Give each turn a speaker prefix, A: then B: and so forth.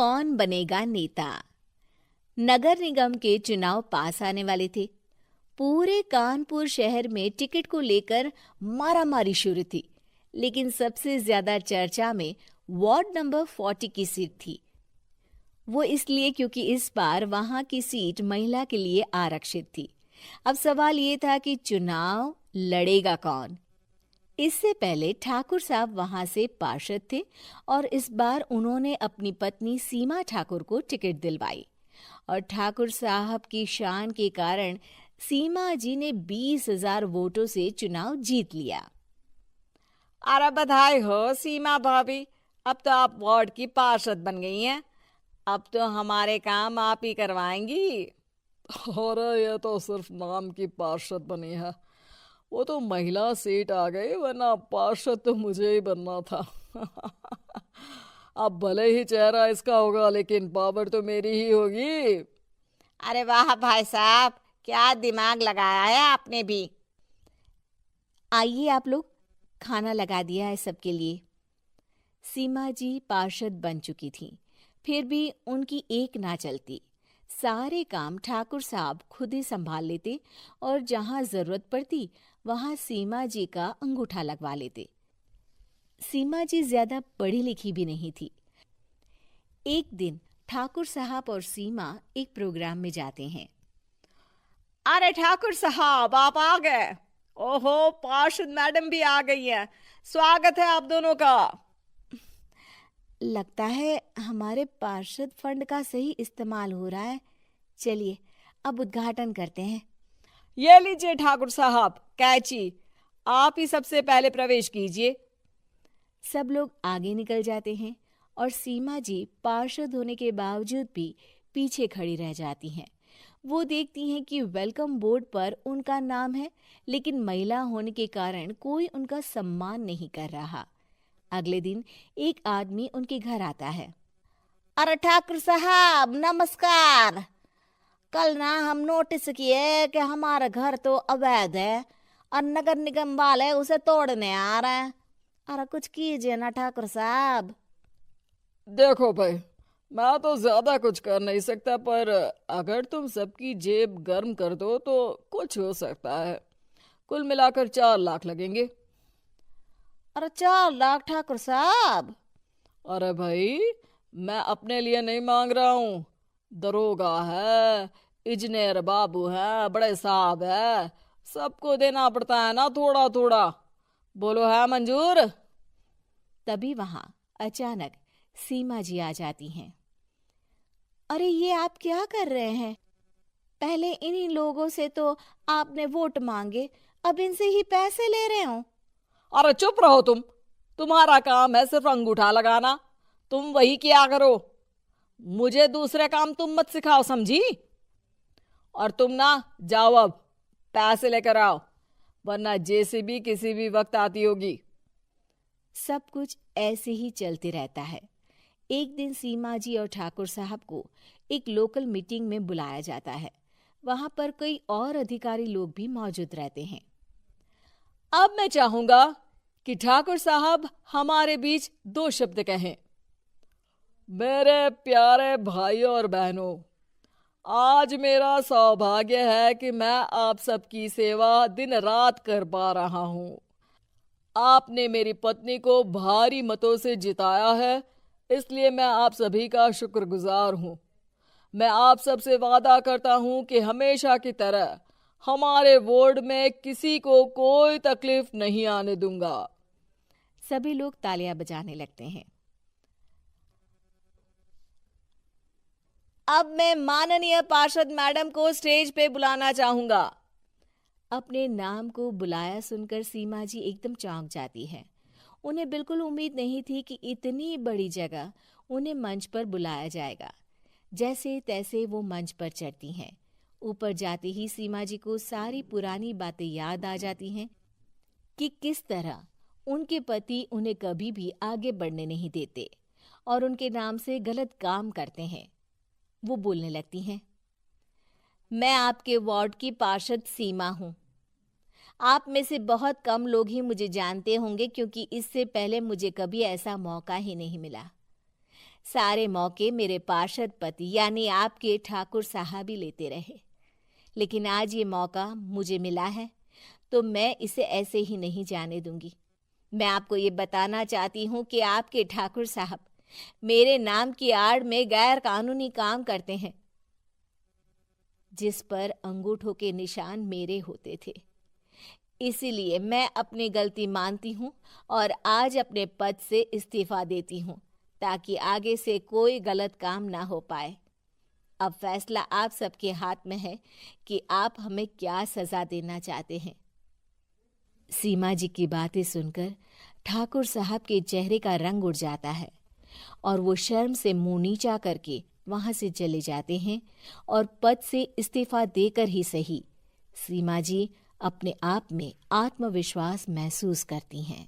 A: कौन बनेगा नेता। नगर निगम के चुनाव पास आने वाले थे। पूरे कानपुर शहर में टिकट को लेकर मारामारी शुरू थी, लेकिन सबसे ज्यादा चर्चा में वार्ड नंबर 40 की सीट थी। वो इसलिए क्योंकि इस बार वहां की सीट महिला के लिए आरक्षित थी। अब सवाल ये था कि चुनाव लड़ेगा कौन। इससे पहले ठाकुर साहब वहां से पार्षद थे और इस बार उन्होंने अपनी पत्नी सीमा ठाकुर को टिकट दिलवाई और ठाकुर साहब की शान के कारण सीमा जी ने 20,000 वोटों से चुनाव जीत लिया।
B: अरे बधाई हो सीमा भाभी, अब तो आप वार्ड की पार्षद बन गई हैं। अब तो हमारे काम आप ही करवाएंगी।
C: अरे ये तो सिर्फ नाम की पार्षद बनी है, वो तो महिला सीट आ गई, वरना पार्षद तो मुझे ही बनना था। अब भले ही चेहरा इसका होगा, लेकिन पावर तो मेरी ही होगी।
B: अरे वाह भाई साहब, क्या दिमाग लगाया है आपने भी।
A: आइए आप लोग, खाना लगा दिया है सबके लिए। सीमा जी पार्षद बन चुकी थीं, फिर भी उनकी एक ना चलती। सारे काम ठाकुर साहब खुद ही संभाल लेते और जहां जरूरत पड़ती वहां सीमा जी का अंगूठा लगवा लेते। सीमा जी ज्यादा पढ़ी लिखी भी नहीं थी। एक दिन ठाकुर साहब और सीमा एक प्रोग्राम में जाते हैं।
B: अरे ठाकुर साहब, आप आ गए। ओहो, पार्षद मैडम भी आ गई हैं। स्वागत है आप दोनों का।
A: लगता है हमारे पार्षद फंड का सही इस्तेमाल हो रहा है। चलिए अब उद्घाटन करते हैं।
B: ये लीजिए ठाकुर साहब कैची, आप ही सबसे पहले प्रवेश कीजिए।
A: सब लोग आगे निकल जाते हैं और सीमा जी पार्षद होने के बावजूद भी पीछे खड़ी रह जाती हैं। वो देखती हैं कि वेलकम बोर्ड पर उनका नाम है, लेकिन महिला होने के कारण कोई उनका सम्मान नहीं कर रहा। अगले दिन एक आदमी उनके घर आता है।
B: अरे ठाकुर साहब नमस्कार। कल ना हम नोटिस किए कि हमारा घर तो अवैध है और नगर निगम वाले उसे तोड़ने आ रहे हैं। अरे कुछ कीजिए ना ठाकुर साहब।
C: देखो भाई, मैं तो ज्यादा कुछ कर नहीं सकता, पर अगर तुम सबकी जेब गर्म कर दो तो कुछ हो सकता है। कुल मिलाकर 4 लाख लगेंगे।
B: अरे 4 लाख ठाकुर साहब?
C: अरे भाई, मैं अपने लिए नहीं मांग रहा हूँ। दरोगा है, इंजीनियर बाबू है, बड़े साहब है, सबको देना पड़ता है ना थोड़ा थोड़ा। बोलो है मंजूर?
A: तभी वहां अचानक सीमा जी आ जाती हैं। अरे ये आप क्या कर रहे हैं? पहले इन्हीं लोगों से तो आपने वोट मांगे, अब इनसे ही पैसे ले रहे हो।
C: अरे चुप रहो तुम। तुम्हारा काम है सिर्फ अंगूठा लगाना, तुम वही किया करो। मुझे दूसरे काम तुम मत सिखाओ, समझी? और तुम ना जाओ, अब पैसे लेकर आओ, वरना जेसीबी किसी भी वक्त आती होगी।
A: सब कुछ ऐसे ही चलते रहता है। एक दिन सीमा जी और ठाकुर साहब को एक लोकल मीटिंग में बुलाया जाता है। वहां पर कई और अधिकारी लोग भी मौजूद रहते हैं।
C: अब मैं चाहूंगा कि ठाकुर साहब हमारे बीच 2 शब्द कहें। मेरे प्यारे भाइयों और बहनों, आज मेरा सौभाग्य है कि मैं आप सबकी सेवा दिन रात कर पा रहा हूं। आपने मेरी पत्नी को भारी मतों से जिताया है, इसलिए मैं आप सभी का शुक्रगुजार हूं। मैं आप सबसे वादा करता हूं कि हमेशा की तरह हमारे वार्ड में किसी को कोई तकलीफ नहीं आने दूंगा।
A: सभी लोग तालियां बजाने लगते हैं।
B: अब मैं माननीय पार्षद मैडम को स्टेज पे बुलाना चाहूंगा।
A: अपने नाम को बुलाया सुनकर सीमा जी एकदम चौंक जाती है। उन्हें बिल्कुल उम्मीद नहीं थी कि इतनी बड़ी जगह उन्हें मंच पर बुलाया जाएगा। जैसे तैसे वो मंच पर चढ़ती हैं। ऊपर जाते ही सीमा जी को सारी पुरानी बातें याद आ जाती हैं कि किस तरह उनके पति उन्हें कभी भी आगे बढ़ने नहीं देते और उनके नाम से गलत काम करते हैं। वो बोलने लगती हैं।
B: मैं आपके वार्ड की पार्षद सीमा हूँ। आप में से बहुत कम लोग ही मुझे जानते होंगे, क्योंकि इससे पहले मुझे कभी ऐसा मौका ही नहीं मिला।
A: सारे मौके मेरे पार्षद पति यानी आपके ठाकुर साहब ही लेते रहे, लेकिन आज ये मौका मुझे मिला है तो मैं इसे ऐसे ही नहीं जाने दूंगी। मैं आपको ये बताना चाहती हूँ कि आपके ठाकुर साहब मेरे नाम की आड़ में गैर कानूनी काम करते हैं, जिस पर अंगूठों के निशान मेरे होते थे। इसीलिए मैं अपनी गलती मानती हूँ और आज अपने पद से इस्तीफा देती हूँ, ताकि आगे से कोई गलत काम ना हो पाए। अब फैसला आप सबके हाथ में है कि आप हमें क्या सजा देना चाहते हैं। सीमा जी की बातें सुनकर ठाकुर साहब के चेहरे का रंग उड़ जाता है और वो शर्म से मुंह नीचा करके वहां से चले जाते हैं और पद से इस्तीफा देकर ही सही सीमा जी अपने आप में आत्मविश्वास महसूस करती हैं।